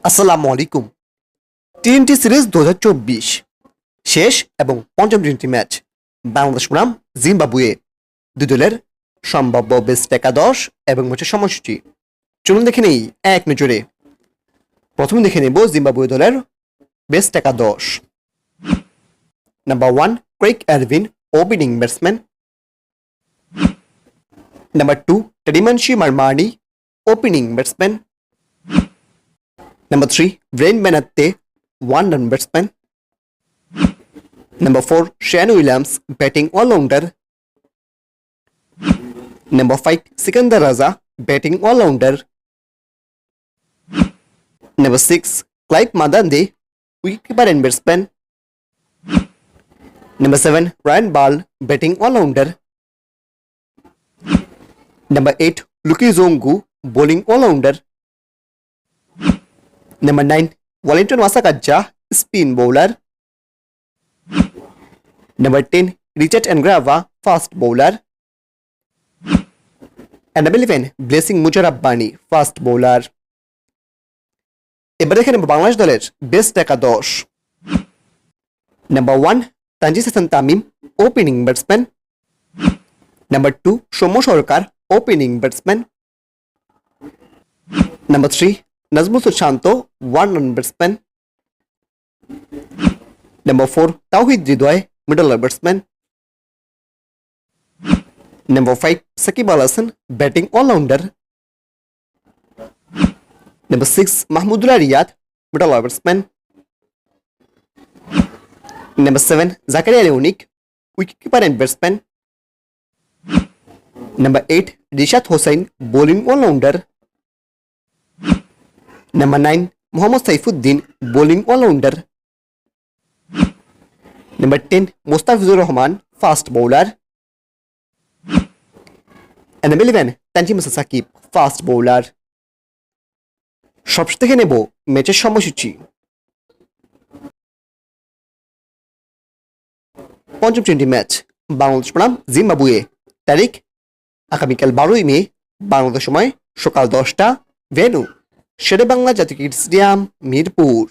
আসসালামু আলাইকুম। টি-20 সিরিজ 2024 শেষ এবং পঞ্চম টি-20 ম্যাচ বাংলাদেশ বনাম জিম্বাবুয়ে। দুই দলের সম্ভাব্য বেস্ট একাদশ এবং ম্যাচের সময়সূচি চলুন দেখে নেই এক নজরে। প্রথমে দেখে নেব জিম্বাবুয়ে দলের বেস্ট একাদশ। Number 1 Craig Ervine, opening batsman. Number 2 Tadiwanashe Marumani, opening batsman. Number 3, Brain Benatte, one-run batsman. Number 4, Shane Williams, batting all-rounder. Number 5, Sikandar Raza, batting all-rounder. Number 6, Clive Madande, wicketkeeper and batsman. Number 7, Ryan Ball, batting all-rounder. Number 8, Luki Zongu, bowling all-rounder. Number 9, Wellington Wasakaja, spin bowler. Number 10, Richard Ngrava, fast bowler. And number 11, Blessing Mujarabbani, fast bowler. এবার দেখে নেব বাংলাদেশ দলের best একাদশ। Number 1, Tanzid Hasan Tamim, opening batsman. Number 2, Soumya Sarkar, opening batsman. Number 3, Nazmul Sushant, one-run batsman. Number 4, Tauhid Hridoy, middle batsman. Number 5, Sakib Al Hasan, batting all-rounder. Number 6, Mahmudullah Riyad, middle batsman. Number 7, Zakaria Leonik, wicketkeeper and batsman. Number 8, Rishat Hossain, bowling all-rounder. Number 9, Mohammad Saifuddin, bowling all-rounder. Number 10, Mustafizur Rahman, fast bowler. And number 11, Tanjim Saqib, fast bowler. সবশেষে দেখে নেব ম্যাচের সময়সূচি। পঞ্চম টি-20 match Bangladesh বনাম Zimbabwe. তারিখ আগামীকাল 12ই মে, বাংলাদেশ সময় সকাল 10টা। ভেন্যু শেরেবাংলা জাতীয় ক্রিকেট স্টেডিয়াম, মিরপুর।